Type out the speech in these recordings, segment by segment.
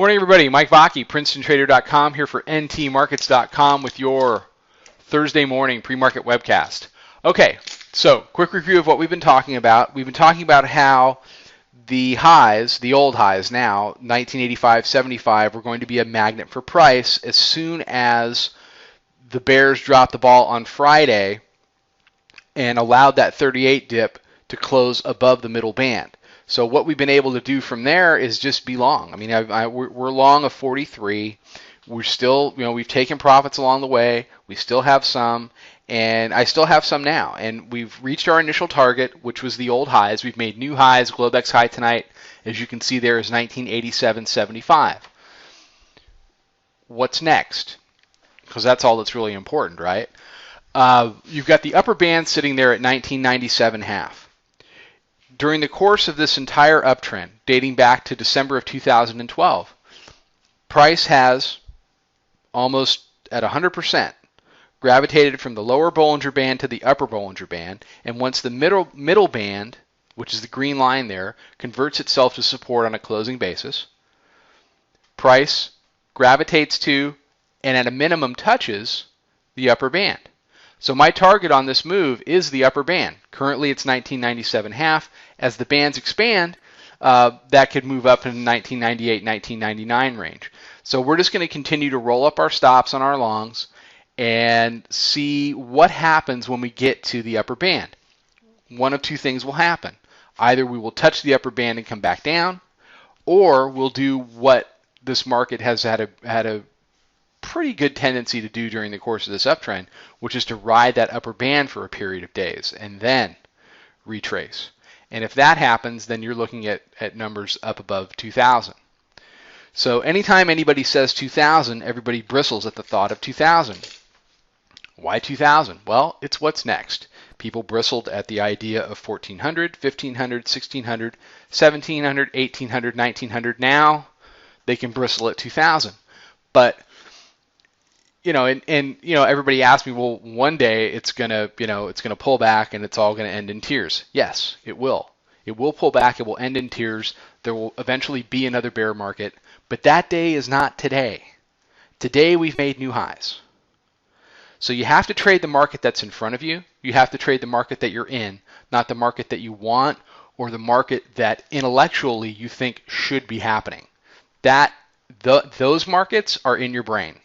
Morning, everybody. Mike Vaki, Princetontrader.com, here for ntmarkets.com with your Thursday morning pre-market webcast. Okay, so quick review of what we've been talking about. We've been talking about how the highs, the old highs now, 1985, 75, were going to be a magnet for price as soon as the bears dropped the ball on Friday and allowed that 38 dip to close above the middle band. So what we've been able to do from there is just be long. I mean, we're long of 43. We're still, we've taken profits along the way. We still have some, and I still have some now. And we've reached our initial target, which was the old highs. We've made new highs. Globex high tonight, as you can see there, is 1987.75. What's next? Because that's all that's really important, right? You've got the upper band sitting there at 1997.5. During the course of this entire uptrend, dating back to December of 2012, price has almost at 100% gravitated from the lower Bollinger Band to the upper Bollinger Band, and once the middle band, which is the green line there, converts itself to support on a closing basis, price gravitates to, and at a minimum touches, the upper band. So my target on this move is the upper band. Currently it's 1997.5. As the bands expand, that could move up in 1998, 1999 range. So we're just going to continue to roll up our stops on our longs and see what happens when we get to the upper band. One of two things will happen. Either we will touch the upper band and come back down, or we'll do what this market has had a pretty good tendency to do during the course of this uptrend, which is to ride that upper band for a period of days and then retrace. And if that happens, then you're looking at numbers up above 2,000. So anytime anybody says 2,000, everybody bristles at the thought of 2,000. Why 2,000? Well, it's what's next. People bristled at the idea of 1,400, 1,500, 1,600, 1,700, 1,800, 1,900. Now they can bristle at 2,000. But everybody asked me, well, one day it's gonna pull back and it's all gonna end in tears. Yes, it will. It will pull back. It will end in tears. There will eventually be another bear market, but that day is not today. Today we've made new highs. So you have to trade the market that's in front of you. You have to trade the market that you're in, not the market that you want or the market that intellectually you think should be happening. Those markets are in your brain.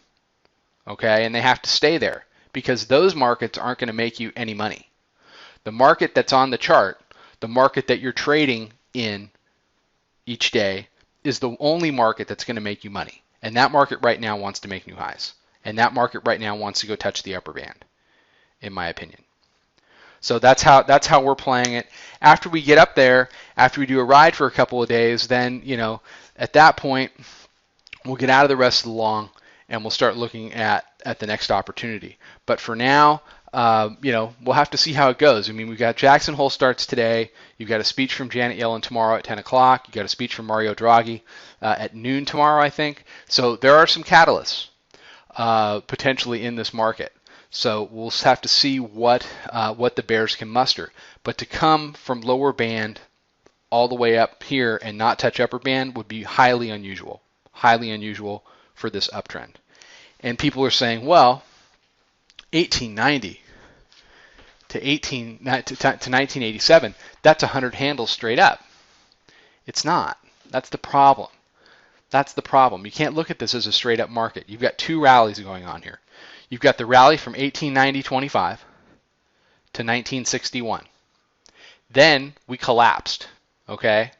Okay, and they have to stay there because those markets aren't going to make you any money. The market that's on the chart, the market that you're trading in each day, is the only market that's going to make you money. And that market right now wants to make new highs. And that market right now wants to go touch the upper band, in my opinion. So that's how we're playing it. After we get up there, after we do a ride for a couple of days, then at that point we'll get out of the rest of the long and we'll start looking at the next opportunity. But for now, we'll have to see how it goes. I mean, we've got Jackson Hole starts today. You've got a speech from Janet Yellen tomorrow at 10 o'clock. You've got a speech from Mario Draghi at noon tomorrow, I think. So there are some catalysts potentially in this market. So we'll have to see what the bears can muster. But to come from lower band all the way up here and not touch upper band would be highly unusual for this uptrend. And people are saying, well, 1890 to 1987, that's 100 handles straight up. It's not. That's the problem. You can't look at this as a straight up market. You've got two rallies going on here. You've got the rally from 1890.25 to 1961. Then we collapsed, okay?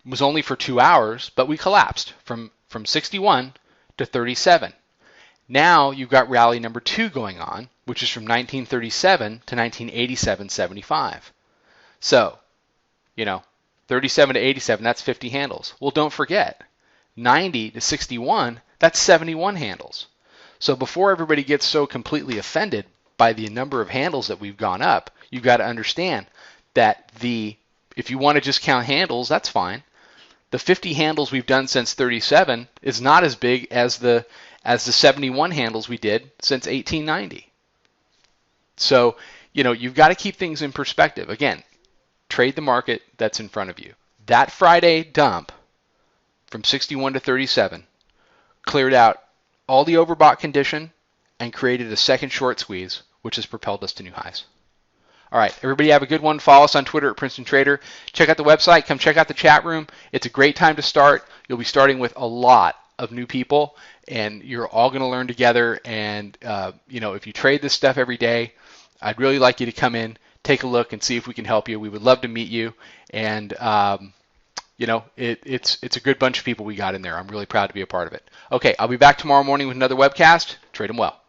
It was only for 2 hours, but we collapsed from 61 to 37. Now you've got rally number 2 going on, which is from 1937 to 1987.75. So, 37 to 87, that's 50 handles. Well, don't forget, 90 to 61, that's 71 handles. So before everybody gets so completely offended by the number of handles that we've gone up, you've got to understand that if you want to just count handles, that's fine. The 50 handles we've done since 37 is not as big as the 71 handles we did since 1890. So, you've got to keep things in perspective. Again, trade the market that's in front of you. That Friday dump from 61 to 37, cleared out all the overbought condition, and created a second short squeeze, which has propelled us to new highs. All right, everybody have a good one. Follow us on Twitter at Princeton Trader. Check out the website. Come check out the chat room. It's a great time to start. You'll be starting with a lot of new people, and you're all going to learn together. And if you trade this stuff every day, I'd really like you to come in, take a look, and see if we can help you. We would love to meet you. And it's a good bunch of people we got in there. I'm really proud to be a part of it. Okay, I'll be back tomorrow morning with another webcast. Trade them well.